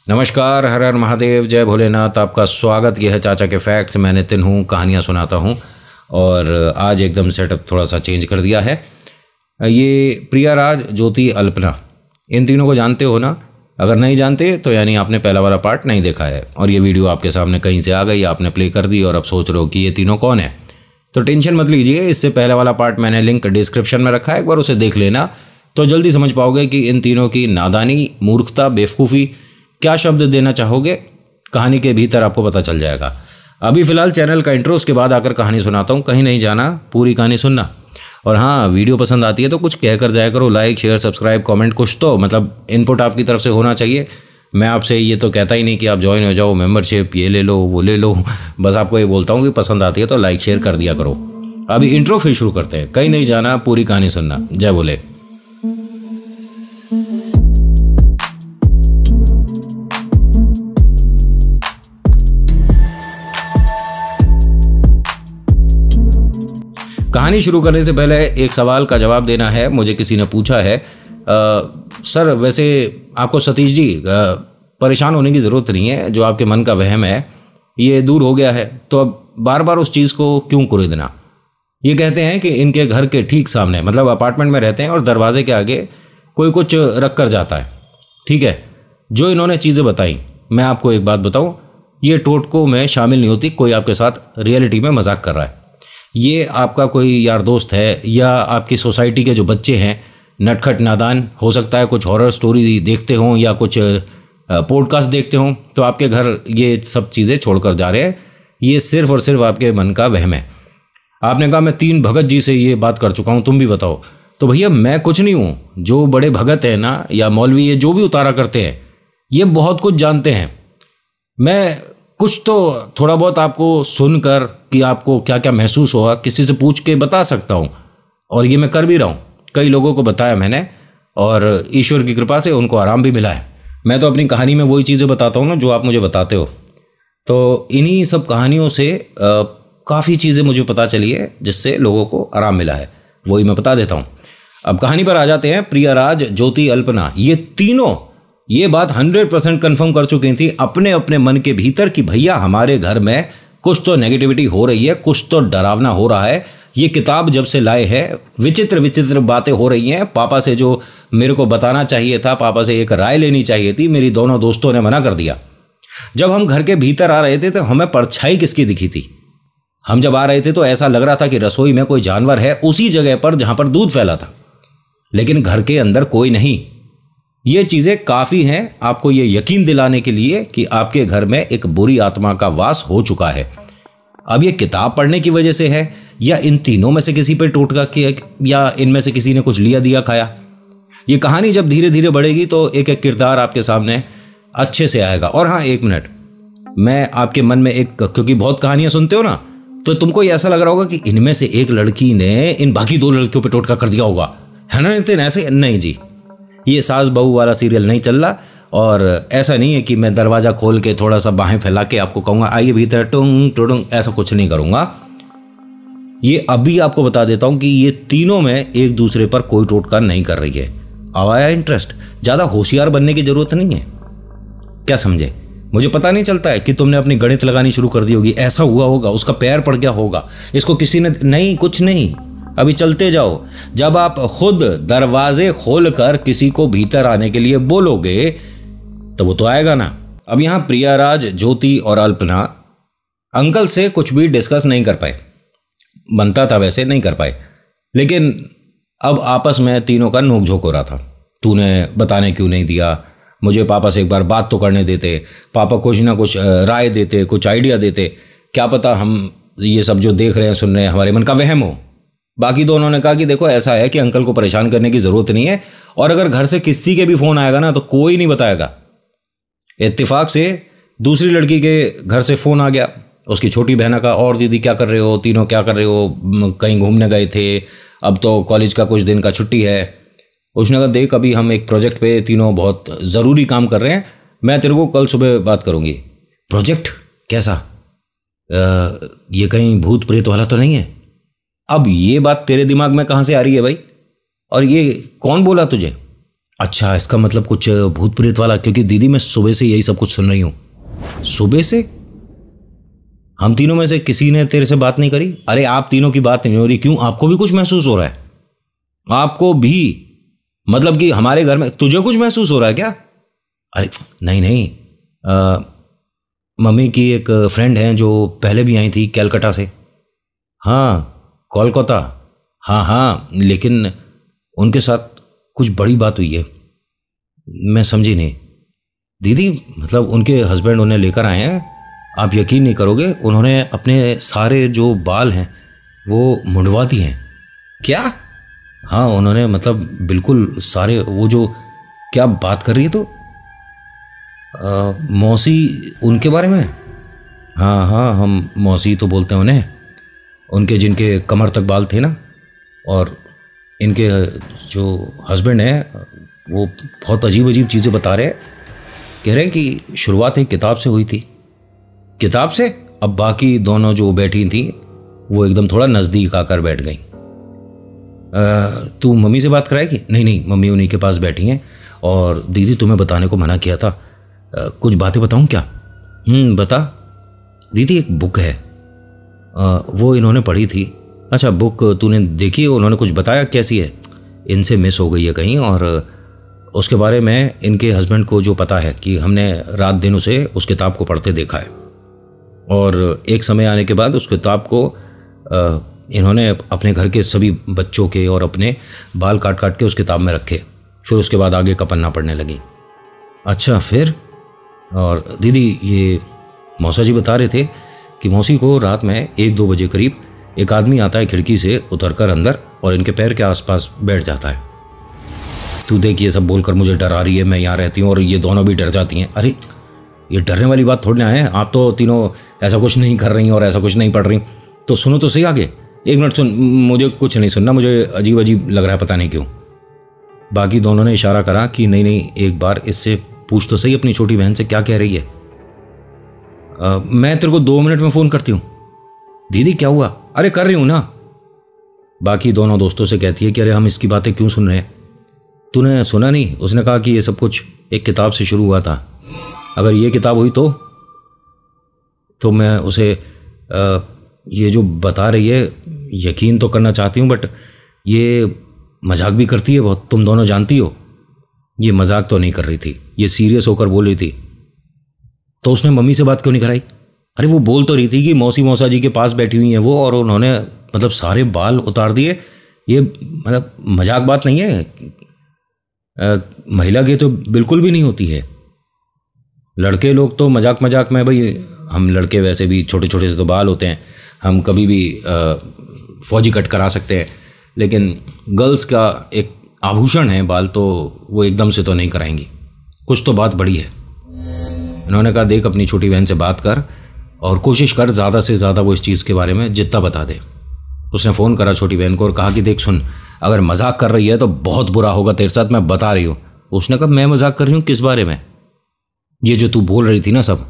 नमस्कार, हर हर महादेव, जय भोलेनाथ। आपका स्वागत। यह है चाचा के फैक्ट्स। मैं नितिन हूँ, कहानियाँ सुनाता हूँ। और आज एकदम सेटअप थोड़ा सा चेंज कर दिया है। ये प्रियाराज, ज्योति, अल्पना, इन तीनों को जानते हो ना? अगर नहीं जानते तो यानी आपने पहला वाला पार्ट नहीं देखा है और ये वीडियो आपके सामने कहीं से आ गई, आपने प्ले कर दी और अब सोच रहे हो कि ये तीनों कौन है। तो टेंशन मत लीजिए, इससे पहले वाला पार्ट मैंने लिंक डिस्क्रिप्शन में रखा है, एक बार उसे देख लेना तो जल्दी समझ पाओगे कि इन तीनों की नादानी, मूर्खता, बेवकूफ़ी, क्या शब्द देना चाहोगे, कहानी के भीतर आपको पता चल जाएगा। अभी फ़िलहाल चैनल का इंट्रो, उसके बाद आकर कहानी सुनाता हूँ। कहीं नहीं जाना, पूरी कहानी सुनना। और हाँ, वीडियो पसंद आती है तो कुछ कह कर जाया करो, लाइक, शेयर, सब्सक्राइब, कमेंट, कुछ तो मतलब इनपुट आपकी तरफ से होना चाहिए। मैं आपसे ये तो कहता ही नहीं कि आप ज्वाइन हो जाओ, मेंबरशिप ये ले लो वो ले लो। बस आपको ये बोलता हूँ कि पसंद आती है तो लाइक शेयर कर दिया करो। अभी इंट्रो फिर शुरू करते हैं। कहीं नहीं जाना, पूरी कहानी सुनना। जय बोले। कहानी शुरू करने से पहले एक सवाल का जवाब देना है। मुझे किसी ने पूछा है, सर वैसे आपको सतीश जी परेशान होने की ज़रूरत नहीं है, जो आपके मन का वहम है ये दूर हो गया है, तो अब बार बार उस चीज़ को क्यों कुरेदना। ये कहते हैं कि इनके घर के ठीक सामने, मतलब अपार्टमेंट में रहते हैं और दरवाजे के आगे कोई कुछ रख कर जाता है। ठीक है, जो इन्होंने चीज़ें बताई, मैं आपको एक बात बताऊँ, ये टोटकों में शामिल नहीं होती। कोई आपके साथ रियलिटी में मजाक कर रहा है। ये आपका कोई यार दोस्त है या आपकी सोसाइटी के जो बच्चे हैं, नटखट नादान, हो सकता है कुछ हॉरर स्टोरी देखते हों या कुछ पॉडकास्ट देखते हों, तो आपके घर ये सब चीज़ें छोड़कर जा रहे हैं। ये सिर्फ और सिर्फ आपके मन का वहम है। आपने कहा मैं 3 भगत जी से ये बात कर चुका हूँ, तुम भी बताओ। तो भैया मैं कुछ नहीं हूँ। जो बड़े भगत हैं ना, या मौलवी, ये जो भी उतारा करते हैं, ये बहुत कुछ जानते हैं। मैं कुछ तो थोड़ा बहुत आपको सुनकर कि आपको क्या क्या महसूस हुआ किसी से पूछ के बता सकता हूँ, और ये मैं कर भी रहा हूँ। कई लोगों को बताया मैंने और ईश्वर की कृपा से उनको आराम भी मिला है। मैं तो अपनी कहानी में वही चीज़ें बताता हूँ ना जो आप मुझे बताते हो। तो इन्हीं सब कहानियों से काफ़ी चीज़ें मुझे पता चली है जिससे लोगों को आराम मिला है, वही मैं बता देता हूँ। अब कहानी पर आ जाते हैं। प्रियाराज, ज्योति, अल्पना, ये तीनों ये बात 100% कन्फर्म कर चुकी थी अपने अपने मन के भीतर कि भैया हमारे घर में कुछ तो नेगेटिविटी हो रही है, कुछ तो डरावना हो रहा है। ये किताब जब से लाए हैं, विचित्र विचित्र बातें हो रही हैं। पापा से जो मेरे को बताना चाहिए था, पापा से एक राय लेनी चाहिए थी, मेरी दोनों दोस्तों ने मना कर दिया। जब हम घर के भीतर आ रहे थे तो हमें परछाई किसकी दिखी थी? हम जब आ रहे थे तो ऐसा लग रहा था कि रसोई में कोई जानवर है, उसी जगह पर जहां पर दूध फैला था, लेकिन घर के अंदर कोई नहीं। ये चीज़ें काफ़ी हैं आपको ये यकीन दिलाने के लिए कि आपके घर में एक बुरी आत्मा का वास हो चुका है। अब ये किताब पढ़ने की वजह से है या इन तीनों में से किसी पे टोटका किया, या इनमें से किसी ने कुछ लिया दिया खाया। ये कहानी जब धीरे धीरे बढ़ेगी तो एक एक किरदार आपके सामने अच्छे से आएगा। और हाँ, 1 मिनट, मैं आपके मन में एक, क्योंकि बहुत कहानियाँ सुनते हो ना, तो तुमको ये ऐसा लग रहा होगा कि इनमें से एक लड़की ने इन बाकी 2 लड़कियों पर टोटका कर दिया होगा, है ना नितिन? ऐसे नहीं जी, ये सास बहू वाला सीरियल नहीं चल रहा। और ऐसा नहीं है कि मैं दरवाज़ा खोल के थोड़ा सा बाहें फैला के आपको कहूँगा आइए भीतर, टुंग टुडुंग, ऐसा कुछ नहीं करूँगा। ये अभी आपको बता देता हूँ कि ये तीनों में एक दूसरे पर कोई टोटका नहीं कर रही है। आया इंटरेस्ट? ज़्यादा होशियार बनने की ज़रूरत नहीं है, क्या समझे? मुझे पता नहीं चलता है कि तुमने अपनी गणित लगानी शुरू कर दी होगी, ऐसा हुआ होगा, उसका पैर पड़ गया होगा, इसको किसी ने, नहीं, कुछ नहीं। अभी चलते जाओ। जब आप खुद दरवाजे खोलकर किसी को भीतर आने के लिए बोलोगे तो वो तो आएगा ना। अब यहां प्रियाराज, ज्योति और अल्पना अंकल से कुछ भी डिस्कस नहीं कर पाए। बनता था वैसे, नहीं कर पाए, लेकिन अब आपस में तीनों का नोकझोंक हो रहा था। तूने बताने क्यों नहीं दिया? मुझे पापा से एक बार बात तो करने देते, पापा कुछ ना कुछ राय देते, कुछ आइडिया देते। क्या पता हम ये सब जो देख रहे हैं, सुन रहे हैं, हमारे मन का वहम हो। बाकी दोनों ने कहा कि देखो ऐसा है कि अंकल को परेशान करने की ज़रूरत नहीं है, और अगर घर से किसी के भी फ़ोन आएगा ना तो कोई नहीं बताएगा। इत्तेफाक से दूसरी लड़की के घर से फ़ोन आ गया, उसकी छोटी बहना का, और दीदी क्या कर रहे हो, तीनों क्या कर रहे हो, कहीं घूमने गए थे, अब तो कॉलेज का कुछ दिन का छुट्टी है। उसने कहा देख अभी हम एक प्रोजेक्ट पे तीनों बहुत ज़रूरी काम कर रहे हैं, मैं तेरे को कल सुबह बात करूँगी। प्रोजेक्ट कैसा? ये कहीं भूत प्रेत वाला तो नहीं है? अब ये बात तेरे दिमाग में कहाँ से आ रही है भाई? और ये कौन बोला तुझे? अच्छा, इसका मतलब कुछ भूत प्रेत वाला, क्योंकि दीदी मैं सुबह से यही सब कुछ सुन रही हूँ। सुबह से? हम तीनों में से किसी ने तेरे से बात नहीं करी? अरे आप तीनों की बात नहीं हो रही, क्यों? आपको भी कुछ महसूस हो रहा है? आपको भी? मतलब कि हमारे घर में तुझे कुछ महसूस हो रहा है क्या? अरे नहीं नहीं, मम्मी की एक फ्रेंड है जो पहले भी आई थी कैलकाटा से। हाँ, कोलकाता। हाँ हाँ, लेकिन उनके साथ कुछ बड़ी बात हुई है। मैं समझी नहीं दीदी, मतलब उनके हस्बैंड उन्हें लेकर आए हैं। आप यकीन नहीं करोगे, उन्होंने अपने सारे जो बाल हैं वो मुंडवा दिए हैं। क्या? हाँ, उन्होंने मतलब बिल्कुल सारे, वो जो, क्या बात कर रही है तो? मौसी उनके बारे में? हाँ हाँ, हम मौसी तो बोलते हैं उन्हें। उनके जिनके कमर तक बाल थे ना, और इनके जो हस्बैंड हैं वो बहुत अजीब अजीब चीज़ें बता रहे हैं। कह रहे हैं कि शुरुआत एक किताब से हुई थी। किताब से? अब बाकी दोनों जो बैठी थी वो एकदम थोड़ा नज़दीक आकर बैठ गई। तू मम्मी से बात कराएगी? नहीं नहीं, मम्मी उन्हीं के पास बैठी हैं। और दीदी तुम्हें बताने को मना किया था। कुछ बातें बताऊं क्या? बता दीदी। एक बुक है, वो इन्होंने पढ़ी थी। अच्छा, बुक तूने देखी है? उन्होंने कुछ बताया कैसी है? इनसे मिस हो गई है कहीं, और उसके बारे में इनके हस्बैंड को जो पता है कि हमने रात दिन उसे उस किताब को पढ़ते देखा है, और एक समय आने के बाद उस किताब को इन्होंने अपने घर के सभी बच्चों के और अपने बाल काट काट के उस किताब में रखे। फिर उसके बाद आगे का पन्ना पढ़ने लगी। अच्छा, फिर? और दीदी ये मौसा जी बता रहे थे कि मौसी को रात में 1-2 बजे करीब एक आदमी आता है खिड़की से उतरकर अंदर और इनके पैर के आसपास बैठ जाता है। तू देख, ये सब बोलकर मुझे डरा रही है। मैं यहाँ रहती हूँ और ये दोनों भी डर जाती हैं। अरे ये डरने वाली बात थोड़ी ना है। आप तो तीनों ऐसा कुछ नहीं कर रही और ऐसा कुछ नहीं पढ़ रही, तो सुनो तो सही आगे। 1 मिनट सुन, मुझे कुछ नहीं सुनना, मुझे अजीब अजीब लग रहा है, पता नहीं क्यों। बाकी दोनों ने इशारा करा कि नहीं नहीं, एक बार इससे पूछ तो सही अपनी छोटी बहन से क्या कह रही है। मैं तेरे को 2 मिनट में फ़ोन करती हूँ। दीदी क्या हुआ? अरे कर रही हूँ ना। बाकी दोनों दोस्तों से कहती है कि अरे हम इसकी बातें क्यों सुन रहे हैं? तूने सुना नहीं? उसने कहा कि ये सब कुछ एक किताब से शुरू हुआ था। अगर ये किताब हुई तो मैं उसे ये जो बता रही है यकीन तो करना चाहती हूँ, बट ये मजाक भी करती है बहुत। तुम दोनों जानती हो ये मजाक तो नहीं कर रही थी, ये सीरियस होकर बोल रही थी। तो उसने मम्मी से बात क्यों नहीं कराई? अरे वो बोल तो रही थी कि मौसी मौसा जी के पास बैठी हुई हैं वो, और उन्होंने मतलब सारे बाल उतार दिए। ये मतलब मजाक बात नहीं है। महिला की तो बिल्कुल भी नहीं होती है। लड़के लोग तो मजाक मजाक में, भाई हम लड़के वैसे भी छोटे छोटे से तो बाल होते हैं, हम कभी भी फौजी कट करा सकते हैं, लेकिन गर्ल्स का एक आभूषण है बाल, तो वो एकदम से तो नहीं कराएंगी। कुछ तो बात बड़ी है। इन्होंने कहा देख अपनी छोटी बहन से बात कर और कोशिश कर ज़्यादा से ज़्यादा वो इस चीज़ के बारे में जितना बता दे। उसने फ़ोन करा छोटी बहन को और कहा कि देख सुन, अगर मजाक कर रही है तो बहुत बुरा होगा तेरे साथ, मैं बता रही हूँ। उसने कहा मैं मजाक कर रही हूँ? किस बारे में? ये जो तू बोल रही थी ना सब।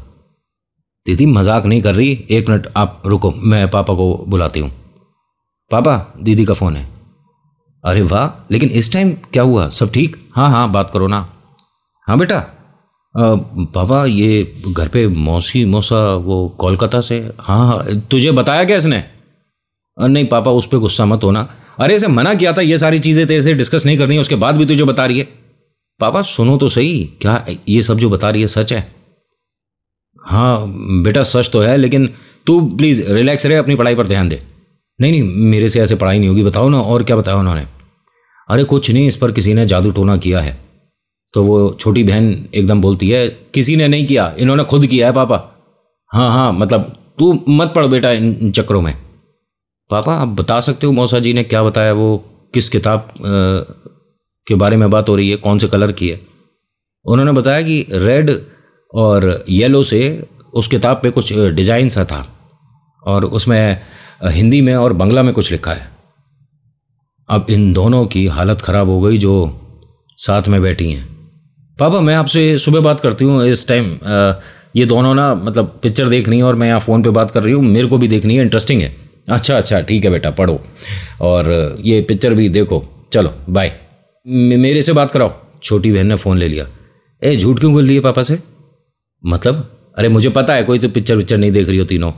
दीदी मजाक नहीं कर रही, 1 मिनट आप रुको, मैं पापा को बुलाती हूँ। पापा, दीदी का फ़ोन है। अरे वाह, लेकिन इस टाइम क्या हुआ? सब ठीक? हाँ हाँ, बात करो ना। हाँ बेटा। पापा ये घर पे मौसी मौसा वो कोलकाता से। हाँ हाँ, तुझे बताया क्या इसने? नहीं पापा, उस पर गुस्सा मत होना। अरे इसे मना किया था ये सारी चीज़ें तेरे से डिस्कस नहीं करनी है, उसके बाद भी तुझे बता रही है। पापा सुनो तो सही, क्या ये सब जो बता रही है सच है? हाँ बेटा सच तो है, लेकिन तू प्लीज़ रिलैक्स रहे, अपनी पढ़ाई पर ध्यान दे। नहीं नहीं, मेरे से ऐसे पढ़ाई नहीं होगी। बताओ ना, और क्या बताया उन्होंने? अरे कुछ नहीं, इस पर किसी ने जादू टोना किया है। तो वो छोटी बहन एकदम बोलती है किसी ने नहीं किया, इन्होंने खुद किया है पापा। हाँ हाँ, मतलब तू मत पढ़ बेटा इन चक्करों में। पापा आप बता सकते हो मौसा जी ने क्या बताया? वो किस किताब के बारे में बात हो रही है? कौन से कलर की है? उन्होंने बताया कि रेड और येलो से उस किताब पे कुछ डिज़ाइन सा था, और उसमें हिंदी में और बांग्ला में कुछ लिखा है। अब इन दोनों की हालत ख़राब हो गई जो साथ में बैठी हैं। पापा मैं आपसे सुबह बात करती हूँ, इस टाइम ये दोनों ना मतलब पिक्चर देख रही हैं और मैं यहाँ फ़ोन पे बात कर रही हूँ, मेरे को भी देखनी है, इंटरेस्टिंग है। अच्छा अच्छा ठीक है बेटा, पढ़ो और ये पिक्चर भी देखो, चलो बाय। मेरे से बात कराओ। छोटी बहन ने फ़ोन ले लिया। ए झूठ क्यों बोल रही है पापा से? मतलब? अरे मुझे पता है कोई तो पिक्चर विक्चर नहीं देख रही हो तीनों,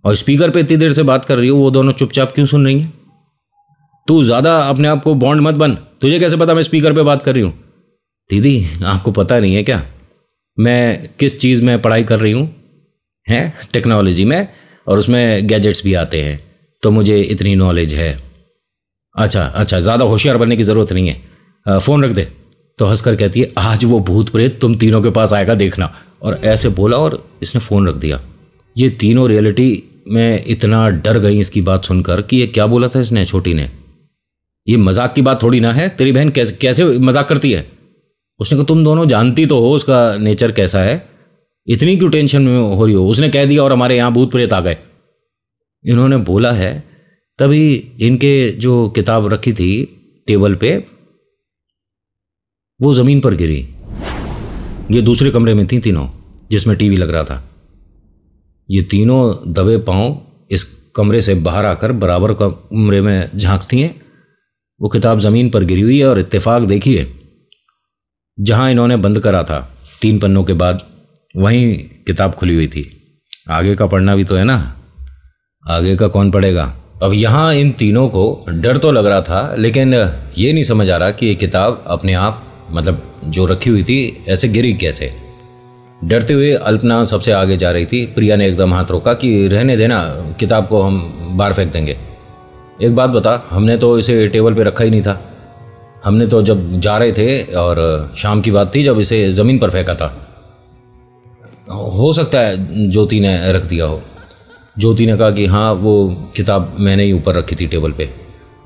और स्पीकर पे इतनी देर से बात कर रही हो, वो दोनों चुपचाप क्यों सुन रही हैं? तू ज़्यादा अपने आप को बॉन्ड मत बन, तुझे कैसे पता मैं स्पीकर पे बात कर रही हूँ? दीदी आपको पता नहीं है क्या मैं किस चीज़ में पढ़ाई कर रही हूँ? हैं टेक्नोलॉजी में, और उसमें गैजेट्स भी आते हैं, तो मुझे इतनी नॉलेज है। अच्छा, ज़्यादा होशियार बनने की ज़रूरत नहीं है, फ़ोन रख दे। तो हंसकर कहती है, आज वो भूत प्रेत तुम तीनों के पास आएगा देखना। और ऐसे बोला और इसने फ़ोन रख दिया। ये तीनों रियलिटी में इतना डर गई इसकी बात सुनकर कि ये क्या बोला था इसने, छोटी ने। ये मजाक की बात थोड़ी ना है, तेरी बहन कैसे मजाक करती है? उसने कहा तुम दोनों जानती तो हो उसका नेचर कैसा है, इतनी क्यों टेंशन में हो रही हो? उसने कह दिया और हमारे यहाँ भूत प्रेत आ गए। इन्होंने बोला है, तभी इनके जो किताब रखी थी टेबल पे वो ज़मीन पर गिरी। ये दूसरे कमरे में थी तीनों, जिसमें टीवी लग रहा था। ये तीनों दबे पांव इस कमरे से बाहर आकर बराबर कमरे में झांकती हैं। वो किताब ज़मीन पर गिरी हुई है और इत्तेफाक देखिए, जहां इन्होंने बंद करा था 3 पन्नों के बाद, वहीं किताब खुली हुई थी। आगे का पढ़ना भी तो है ना, आगे का कौन पढ़ेगा? अब यहाँ इन तीनों को डर तो लग रहा था, लेकिन ये नहीं समझ आ रहा कि ये किताब अपने आप, मतलब जो रखी हुई थी, ऐसे गिरी कैसे। डरते हुए अल्पना सबसे आगे जा रही थी। प्रिया ने एकदम हाथ रोका कि रहने देना, किताब को हम बाहर फेंक देंगे। एक बात बता, हमने तो इसे टेबल पे रखा ही नहीं था। हमने तो जब जा रहे थे, और शाम की बात थी जब इसे ज़मीन पर फेंका था। हो सकता है ज्योति ने रख दिया हो। ज्योति ने कहा कि हाँ वो किताब मैंने ही ऊपर रखी थी टेबल पे।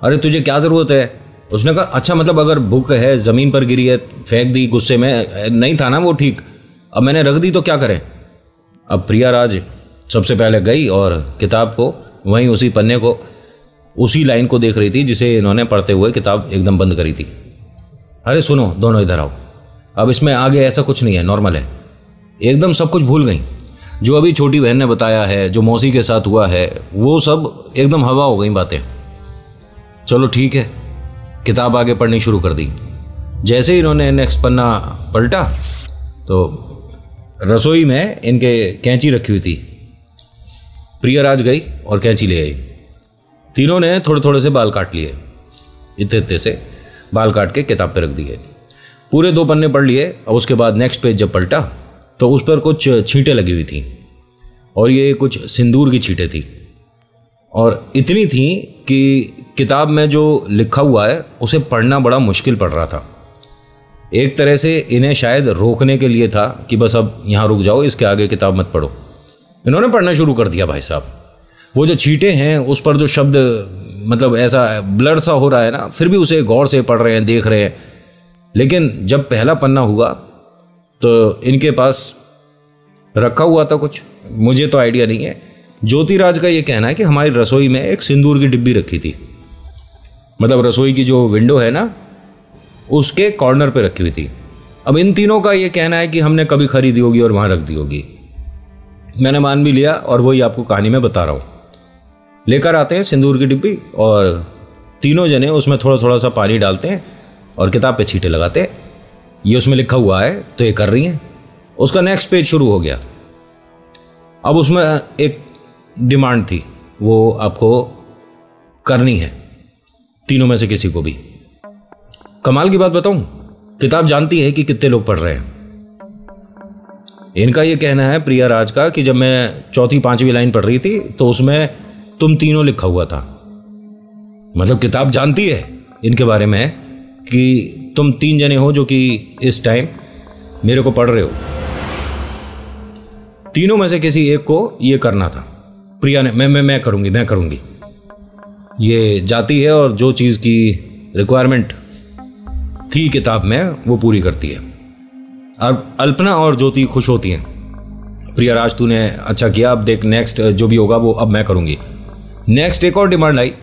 अरे तुझे क्या ज़रूरत है? उसने कहा अच्छा मतलब अगर बुक है, ज़मीन पर गिरी है, फेंक दी गुस्से में, नहीं था ना वो ठीक, अब मैंने रख दी तो क्या करें? अब प्रिया राज सबसे पहले गई और किताब को वहीं उसी पन्ने को, उसी लाइन को देख रही थी जिसे इन्होंने पढ़ते हुए किताब एकदम बंद करी थी। अरे सुनो दोनों इधर आओ, अब इसमें आगे ऐसा कुछ नहीं है, नॉर्मल है। एकदम सब कुछ भूल गई, जो अभी छोटी बहन ने बताया है, जो मौसी के साथ हुआ है, वो सब एकदम हवा हो गई बातें। चलो ठीक है, किताब आगे पढ़नी शुरू कर दी। जैसे ही इन्होंने नेक्स्ट पन्ना पलटा तो रसोई में इनके कैंची रखी हुई थी। प्रिया राज गई और कैंची ले आई। तीनों ने थोड़े थोड़े से बाल काट लिए, इतने से बाल काट के किताब पे रख दिए। पूरे 2 पन्ने पढ़ लिए। और उसके बाद नेक्स्ट पेज जब पलटा तो उस पर कुछ छींटें लगी हुई थी, और ये कुछ सिंदूर की छींटें थी, और इतनी थी कि किताब में जो लिखा हुआ है उसे पढ़ना बड़ा मुश्किल पड़ रहा था। एक तरह से इन्हें शायद रोकने के लिए था कि बस अब यहाँ रुक जाओ, इसके आगे किताब मत पढ़ो। इन्होंने पढ़ना शुरू कर दिया। भाई साहब वो जो छींटें हैं उस पर जो शब्द, मतलब ऐसा ब्लर सा हो रहा है ना, फिर भी उसे गौर से पढ़ रहे हैं, देख रहे हैं। लेकिन जब पहला पन्ना हुआ तो इनके पास रखा हुआ था कुछ, मुझे तो आइडिया नहीं है। ज्योतिराज का ये कहना है कि हमारी रसोई में एक सिंदूर की डिब्बी रखी थी, मतलब रसोई की जो विंडो है ना उसके कॉर्नर पे रखी हुई थी। अब इन तीनों का ये कहना है कि हमने कभी खरीदी होगी और वहाँ रख दी होगी। मैंने मान भी लिया और वही आपको कहानी में बता रहा हूँ। लेकर आते हैं सिंदूर की डिब्बी और तीनों जने उसमें थोड़ा थोड़ा सा पानी डालते हैं और किताब पे छींटे लगाते हैं। ये उसमें लिखा हुआ है तो ये कर रही हैं। उसका नेक्स्ट पेज शुरू हो गया। अब उसमें एक डिमांड थी, वो आपको करनी है, तीनों में से किसी को भी। कमाल की बात बताऊं, किताब जानती है कि कितने लोग पढ़ रहे हैं। इनका ये कहना है प्रिया राज का कि जब मैं 4-5वीं लाइन पढ़ रही थी तो उसमें तुम तीनों लिखा हुआ था। मतलब किताब जानती है इनके बारे में कि तुम 3 जने हो जो कि इस टाइम मेरे को पढ़ रहे हो। तीनों में से किसी एक को ये करना था। प्रिया ने मैं करूंगी। ये जाती है और जो चीज़ की रिक्वायरमेंट थी किताब में वो पूरी करती है। अब अल्पना और ज्योति खुश होती हैं। प्रिया राज तूने अच्छा किया, अब देख नेक्स्ट जो भी होगा वो अब मैं करूंगी। नेक्स्ट एक और डिमांड आई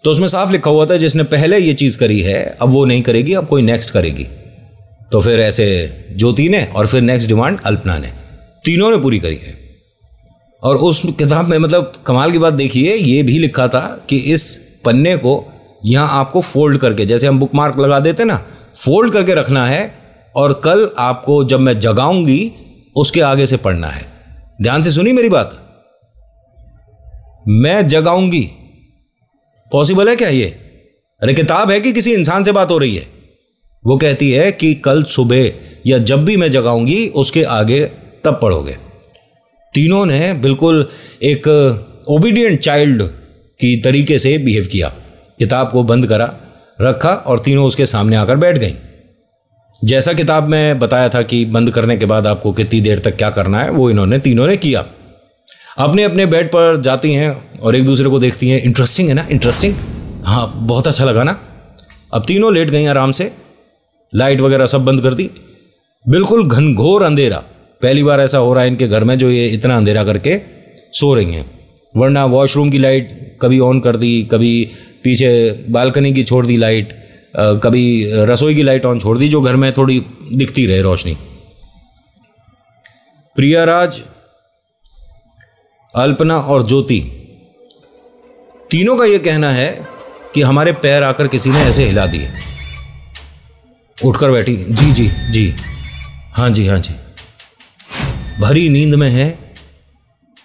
तो उसमें साफ लिखा हुआ था जिसने पहले ये चीज़ करी है अब वो नहीं करेगी, अब कोई नेक्स्ट करेगी। तो फिर ऐसे ज्योति ने और फिर नेक्स्ट डिमांड अल्पना ने, तीनों ने पूरी करी है। और उस किताब में मतलब कमाल की बात देखिए, ये भी लिखा था कि इस पन्ने को यहाँ आपको फोल्ड करके, जैसे हम बुक मार्क लगा देते ना, फोल्ड करके रखना है और कल आपको जब मैं जगाऊंगी उसके आगे से पढ़ना है। ध्यान से सुनी मेरी बात। मैं जगाऊंगी, पॉसिबल है क्या ये? अरे किताब है कि किसी इंसान से बात हो रही है? वो कहती है कि कल सुबह या जब भी मैं जगाऊंगी उसके आगे तब पढ़ोगे। तीनों ने बिल्कुल एक ओबीडियंट चाइल्ड की तरीके से बिहेव किया। किताब को बंद करा, रखा और तीनों उसके सामने आकर बैठ गईं। जैसा किताब में बताया था कि बंद करने के बाद आपको कितनी देर तक क्या करना है, वो इन्होंने तीनों ने किया। अपने अपने बेड पर जाती हैं और एक दूसरे को देखती हैं। इंटरेस्टिंग है ना, इंटरेस्टिंग, हाँ बहुत अच्छा लगा ना। अब तीनों लेट गई आराम से, लाइट वगैरह सब बंद कर दी। बिल्कुल घनघोर अंधेरा, पहली बार ऐसा हो रहा है इनके घर में जो ये इतना अंधेरा करके सो रही हैं। वरना वॉशरूम की लाइट कभी ऑन कर दी, कभी पीछे बालकनी की छोड़ दी लाइट, कभी रसोई की लाइट ऑन छोड़ दी जो घर में थोड़ी दिखती रहे रोशनी। प्रियाराज, अल्पना और ज्योति तीनों का यह कहना है कि हमारे पैर आकर किसी ने ऐसे हिला दिए। उठकर बैठी, जी जी जी, हाँ जी हाँ जी। भरी नींद में है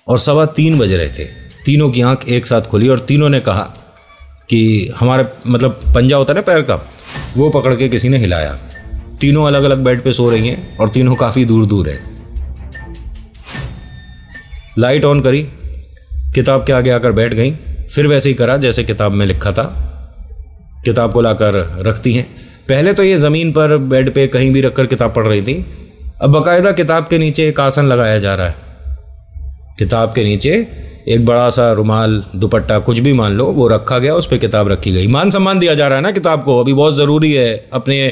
और 3:15 बज रहे थे। तीनों की आंख एक साथ खुली और तीनों ने कहा कि हमारे मतलब पंजा होता है ना पैर का, वो पकड़ के किसी ने हिलाया। तीनों अलग अलग बेड पे सो रही हैं और तीनों काफ़ी दूर दूर है। लाइट ऑन करी, किताब के आगे आकर बैठ गई। फिर वैसे ही करा जैसे किताब में लिखा था। किताब को लाकर रखती हैं। पहले तो ये ज़मीन पर बेड पे कहीं भी रखकर किताब पढ़ रही थी। अब बाकायदा किताब के नीचे एक आसन लगाया जा रहा है। किताब के नीचे एक बड़ा सा रुमाल, दुपट्टा, कुछ भी मान लो, वो रखा गया, उस पर किताब रखी गई। मान सम्मान दिया जा रहा है ना किताब को। अभी बहुत ज़रूरी है। अपने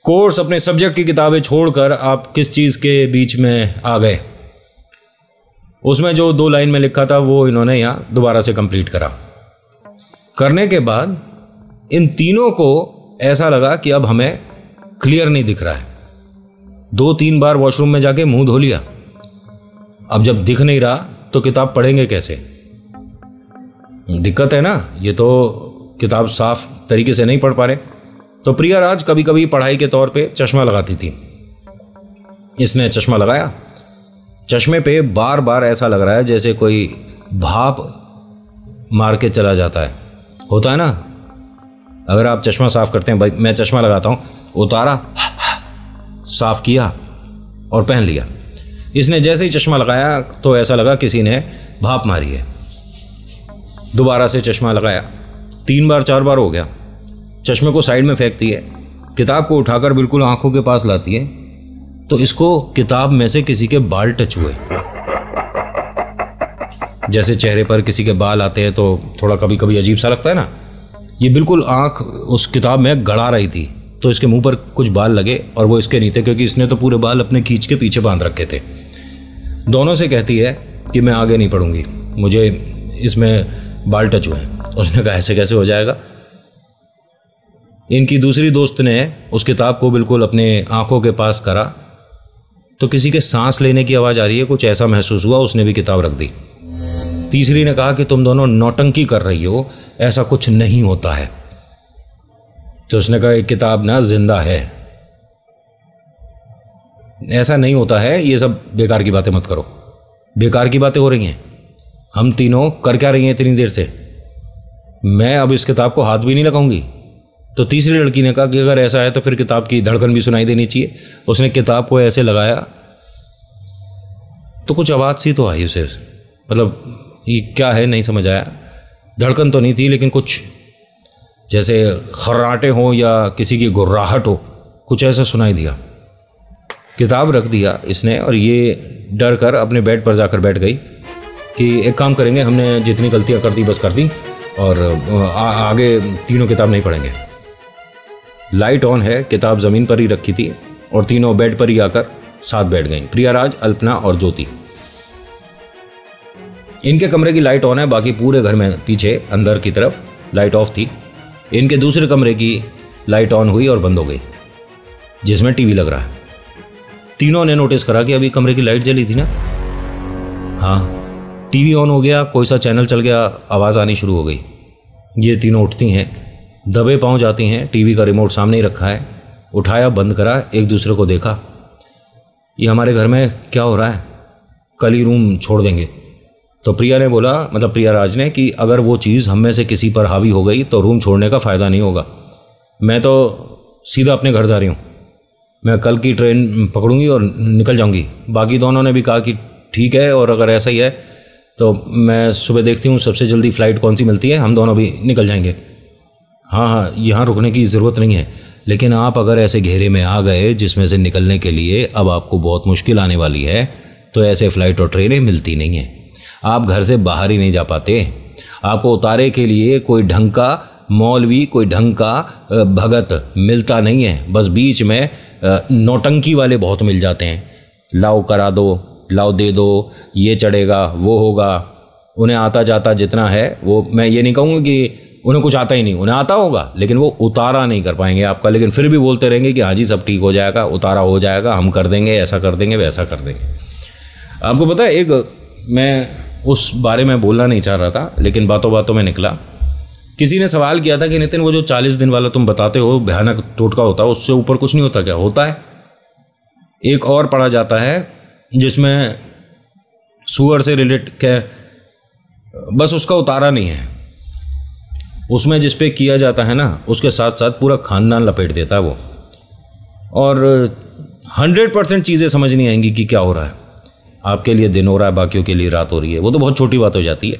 कोर्स, अपने सब्जेक्ट की किताबें छोड़कर आप किस चीज़ के बीच में आ गए। उसमें जो 2 लाइन में लिखा था वो इन्होंने यहाँ दोबारा से कंप्लीट करा। करने के बाद इन तीनों को ऐसा लगा कि अब हमें क्लियर नहीं दिख रहा है। 2-3 बार वॉशरूम में जाके मुंह धो लिया। अब जब दिख नहीं रहा तो किताब पढ़ेंगे कैसे? दिक्कत है ना, ये तो किताब साफ तरीके से नहीं पढ़ पा रहे। तो प्रियाराज कभी कभी पढ़ाई के तौर पे चश्मा लगाती थी। इसने चश्मा लगाया। चश्मे पे बार बार ऐसा लग रहा है जैसे कोई भाप मार के चला जाता है। होता है ना, अगर आप चश्मा साफ करते हैं, भाई मैं चश्मा लगाता हूँ, उतारा, साफ किया और पहन लिया। इसने जैसे ही चश्मा लगाया तो ऐसा लगा किसी ने भाप मारी है। दोबारा से चश्मा लगाया, 3 बार 4 बार हो गया। चश्मे को साइड में फेंकती है, किताब को उठाकर बिल्कुल आंखों के पास लाती है तो इसको किताब में से किसी के बाल टच हुए। जैसे चेहरे पर किसी के बाल आते हैं तो थोड़ा कभी कभी अजीब सा लगता है ना। ये बिल्कुल आंख उस किताब में गड़ा रही थी तो इसके मुंह पर कुछ बाल लगे और वो इसके नहीं थे, क्योंकि इसने तो पूरे बाल अपने खींच के पीछे बांध रखे थे। दोनों से कहती है कि मैं आगे नहीं पढ़ूंगी, मुझे इसमें बाल टच हुए हैं। उसने कहा ऐसे कैसे हो जाएगा। इनकी दूसरी दोस्त ने उस किताब को बिल्कुल अपने आंखों के पास करा तो किसी के सांस लेने की आवाज़ आ रही है, कुछ ऐसा महसूस हुआ। उसने भी किताब रख दी। तीसरी ने कहा कि तुम दोनों नौटंकी कर रही हो, ऐसा कुछ नहीं होता है। तो उसने कहा एक किताब ना जिंदा है, ऐसा नहीं होता है, ये सब बेकार की बातें मत करो। बेकार की बातें हो रही हैं। हम तीनों कर क्या रही हैं इतनी देर से? मैं अब इस किताब को हाथ भी नहीं लगाऊंगी। तो तीसरी लड़की ने कहा कि अगर ऐसा है तो फिर किताब की धड़कन भी सुनाई देनी चाहिए। उसने किताब को ऐसे लगाया तो कुछ आवाज़ सी तो आई उसे, मतलब ये क्या है नहीं समझ आया। धड़कन तो नहीं थी लेकिन कुछ जैसे खर्राटे हो या किसी की गुर्राहट हो, कुछ ऐसा सुनाई दिया। किताब रख दिया इसने और ये डर कर अपने बेड पर जाकर बैठ गई कि एक काम करेंगे, हमने जितनी गलतियां कर दी बस कर दी और आगे तीनों किताब नहीं पढ़ेंगे। लाइट ऑन है, किताब ज़मीन पर ही रखी थी और तीनों बेड पर ही आकर साथ बैठ गईं, प्रियाराज, अल्पना और ज्योति। इनके कमरे की लाइट ऑन है, बाकी पूरे घर में पीछे अंदर की तरफ लाइट ऑफ थी। इनके दूसरे कमरे की लाइट ऑन हुई और बंद हो गई, जिसमें टीवी लग रहा है। तीनों ने नोटिस करा कि अभी कमरे की लाइट जली थी ना। हाँ, टीवी ऑन हो गया, कोई सा चैनल चल गया, आवाज़ आनी शुरू हो गई। ये तीनों उठती हैं, दबे पाँव जाती हैं। टीवी का रिमोट सामने ही रखा है। उठाया, बंद करा, एक दूसरे को देखा, ये हमारे घर में क्या हो रहा है, कल ही रूम छोड़ देंगे। तो प्रिया ने बोला, मतलब प्रिया राज ने, कि अगर वो चीज़ हम में से किसी पर हावी हो गई तो रूम छोड़ने का फ़ायदा नहीं होगा। मैं तो सीधा अपने घर जा रही हूँ, मैं कल की ट्रेन पकड़ूंगी और निकल जाऊंगी। बाकी दोनों ने भी कहा कि ठीक है, और अगर ऐसा ही है तो मैं सुबह देखती हूँ सबसे जल्दी फ़्लाइट कौन सी मिलती है, हम दोनों भी निकल जाएंगे। हाँ, यहाँ रुकने की ज़रूरत नहीं है, लेकिन आप अगर ऐसे घेरे में आ गए जिसमें से निकलने के लिए अब आपको बहुत मुश्किल आने वाली है, तो ऐसे फ़्लाइट और ट्रेनें मिलती नहीं हैं। आप घर से बाहर ही नहीं जा पाते। आपको उतारे के लिए कोई ढंग का मौलवी, कोई ढंग का भगत मिलता नहीं है। बस बीच में नौटंकी वाले बहुत मिल जाते हैं, लाओ करा दो, लाओ दे दो, ये चढ़ेगा, वो होगा। उन्हें आता जाता जितना है वो, मैं ये नहीं कहूँगा कि उन्हें कुछ आता ही नहीं, उन्हें आता होगा, लेकिन वो उतारा नहीं कर पाएंगे आपका। लेकिन फिर भी बोलते रहेंगे कि हाँ जी सब ठीक हो जाएगा, उतारा हो जाएगा, हम कर देंगे, ऐसा कर देंगे, वैसा कर देंगे। आपको पता है, एक मैं उस बारे में बोलना नहीं चाह रहा था, लेकिन बातों बातों में निकला। किसी ने सवाल किया था कि नितिन, वो जो 40 दिन वाला तुम बताते हो भयानक टोटका होता है, उससे ऊपर कुछ नहीं होता क्या? होता है। एक और पढ़ा जाता है जिसमें सुअर से रिलेट के, बस उसका उतारा नहीं है, उसमें जिस पे किया जाता है ना, उसके साथ साथ पूरा खानदान लपेट देता है वो। और 100% चीज़ें समझ नहीं आएंगी कि क्या हो रहा है। आपके लिए दिन हो रहा है, बाकियों के लिए रात हो रही है, वो तो बहुत छोटी बात हो जाती है।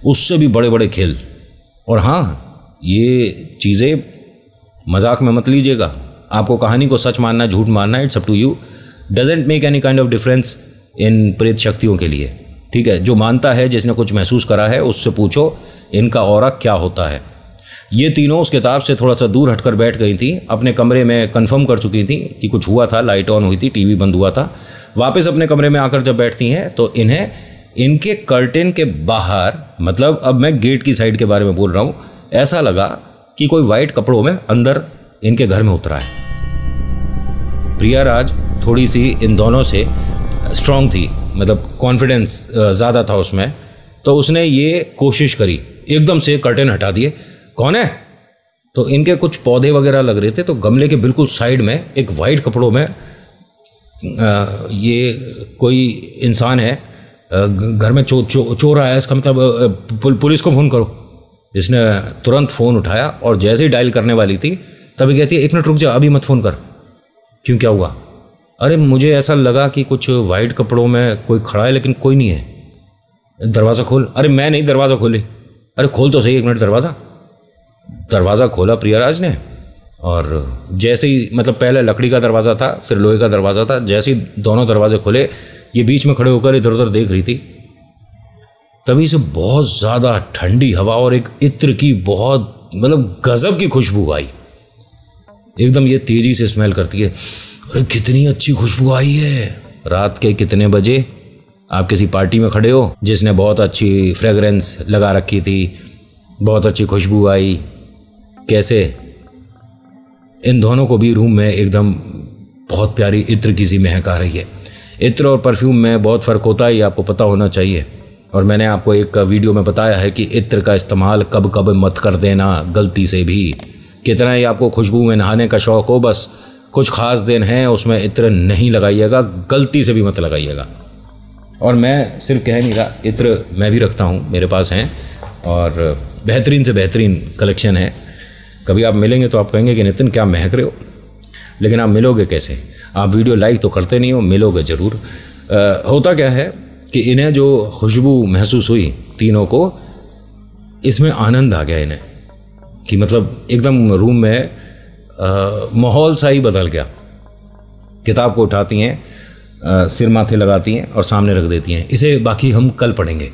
उससे भी बड़े बड़े खेल। और हाँ, ये चीज़ें मजाक में मत लीजिएगा। आपको कहानी को सच मानना, झूठ मानना, it's up to you. Doesn't make any kind of difference in प्रेत शक्तियों के लिए, ठीक है। जो मानता है, जिसने कुछ महसूस करा है, उससे पूछो इनका ऑरा क्या होता है। ये तीनों उस किताब से थोड़ा सा दूर हटकर बैठ गई थी, अपने कमरे में कंफर्म कर चुकी थी कि कुछ हुआ था, लाइट ऑन हुई थी, टीवी बंद हुआ था। वापस अपने कमरे में आकर जब बैठती हैं तो इन्हें इनके कर्टेन के बाहर, मतलब अब मैं गेट की साइड के बारे में बोल रहा हूँ, ऐसा लगा कि कोई वाइट कपड़ों में अंदर इनके घर में उतरा है। प्रिया राज थोड़ी सी इन दोनों से स्ट्रांग थी, मतलब कॉन्फिडेंस ज़्यादा था उसमें, तो उसने ये कोशिश करी, एकदम से कर्टेन हटा दिए। कौन है? तो इनके कुछ पौधे वगैरह लग रहे थे, तो गमले के बिल्कुल साइड में एक वाइट कपड़ों में ये कोई इंसान है, घर में चोर आया है, इसका मतलब पुलिस को फ़ोन करो। इसने तुरंत फ़ोन उठाया और जैसे ही डायल करने वाली थी तभी कहती है, 1 मिनट रुक जा, अभी मत फ़ोन कर। क्यों, क्या हुआ? अरे मुझे ऐसा लगा कि कुछ वाइट कपड़ों में कोई खड़ा है, लेकिन कोई नहीं है, दरवाज़ा खोल। अरे मैं नहीं दरवाज़ा खोले। अरे खोल तो सही, 1 मिनट। दरवाज़ा खोला प्रियाराज ने, और जैसे ही, मतलब पहले लकड़ी का दरवाज़ा था, फिर लोहे का दरवाज़ा था, जैसे ही दोनों दरवाजे खोले, ये बीच में खड़े होकर इधर उधर देख रही थी, तभी से बहुत ज़्यादा ठंडी हवा और एक इत्र की बहुत, मतलब गजब की खुशबू आई। एकदम ये तेज़ी से स्मेल करती है। अरे कितनी अच्छी खुशबू आई है। रात के कितने बजे? आप किसी पार्टी में खड़े हो जिसने बहुत अच्छी फ्रेगरेंस लगा रखी थी, बहुत अच्छी खुशबू आई। कैसे इन दोनों को भी रूम में एकदम बहुत प्यारी इत्र की सी महक आ रही है। इत्र और परफ्यूम में बहुत फ़र्क होता है, ये आपको पता होना चाहिए। और मैंने आपको एक वीडियो में बताया है कि इत्र का इस्तेमाल कब कब मत कर देना गलती से भी। कितना ही आपको खुशबू में नहाने का शौक़ हो, बस कुछ ख़ास दिन है उसमें इत्र नहीं लगाइएगा, गलती से भी मत लगाइएगा। और मैं सिर्फ कह नहीं रहा, इत्र मैं भी रखता हूँ, मेरे पास हैं, और बेहतरीन से बेहतरीन कलेक्शन है। कभी आप मिलेंगे तो आप कहेंगे कि नितिन क्या महक रहे हो, लेकिन आप मिलोगे कैसे? आप वीडियो लाइक तो करते नहीं हो, मिलोगे ज़रूर। होता क्या है कि इन्हें जो खुशबू महसूस हुई तीनों को, इसमें आनंद आ गया इन्हें, कि मतलब एकदम रूम में माहौल सा ही बदल गया। किताब को उठाती हैं, सिर माथे लगाती हैं और सामने रख देती हैं, इसे बाकी हम कल पढ़ेंगे।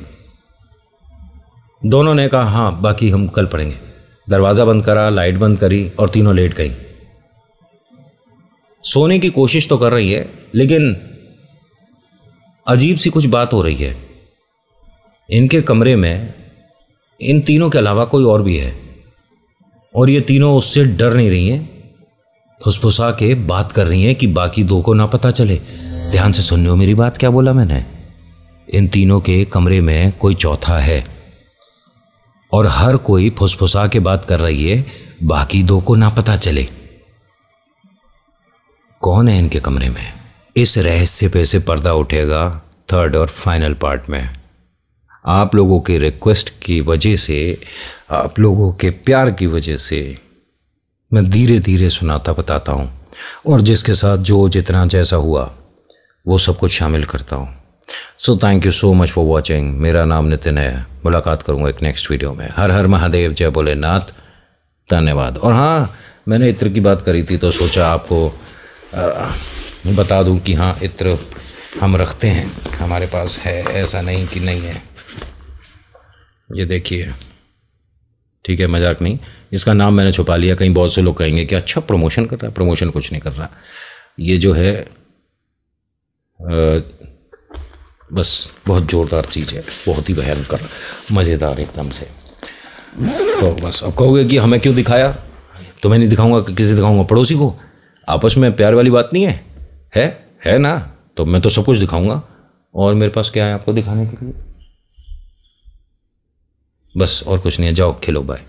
दोनों ने कहा हाँ बाकी हम कल पढ़ेंगे। दरवाज़ा बंद करा, लाइट बंद करी और तीनों लेट गई। सोने की कोशिश तो कर रही है, लेकिन अजीब सी कुछ बात हो रही है। इनके कमरे में इन तीनों के अलावा कोई और भी है, और ये तीनों उससे डर नहीं रही हैं, फुसफुसा के बात कर रही हैं कि बाकी दो को ना पता चले। ध्यान से सुन लो मेरी बात, क्या बोला मैंने। इन तीनों के कमरे में कोई चौथा है, और हर कोई फुसफुसा के बात कर रही है, बाकी दो को ना पता चले। कौन है इनके कमरे में? इस रहस्य पे से पर्दा उठेगा थर्ड और फाइनल पार्ट में। आप लोगों के रिक्वेस्ट की वजह से, आप लोगों के प्यार की वजह से मैं धीरे धीरे सुनाता बताता हूँ, और जिसके साथ जो जितना जैसा हुआ वो सब कुछ शामिल करता हूँ। So thank you so much for watching. मेरा नाम नितिन है। मुलाकात करूँगा एक नेक्स्ट वीडियो में। हर हर महादेव, जय भोलेनाथ। धन्यवाद। और हाँ, मैंने इत्र की बात करी थी तो सोचा आपको बता दूं कि हाँ, इत्र हम रखते हैं, हमारे पास है, ऐसा नहीं कि नहीं है। ये देखिए, ठीक है, मजाक नहीं। इसका नाम मैंने छुपा लिया, कहीं बहुत से लोग कहेंगे कि अच्छा प्रमोशन कर रहा है। प्रमोशन कुछ नहीं कर रहा। ये जो है बस बहुत ज़ोरदार चीज़ है, बहुत ही भयंकर, मज़ेदार एकदम से। तो बस अब कहोगे कि हमें क्यों दिखाया, तो मैं नहीं दिखाऊंगा, किसे दिखाऊंगा? पड़ोसी को। आपस में प्यार वाली बात नहीं है ना? तो मैं तो सब कुछ दिखाऊंगा, और मेरे पास क्या है आपको दिखाने के लिए? बस और कुछ नहीं है। जाओ खेलो, बाय।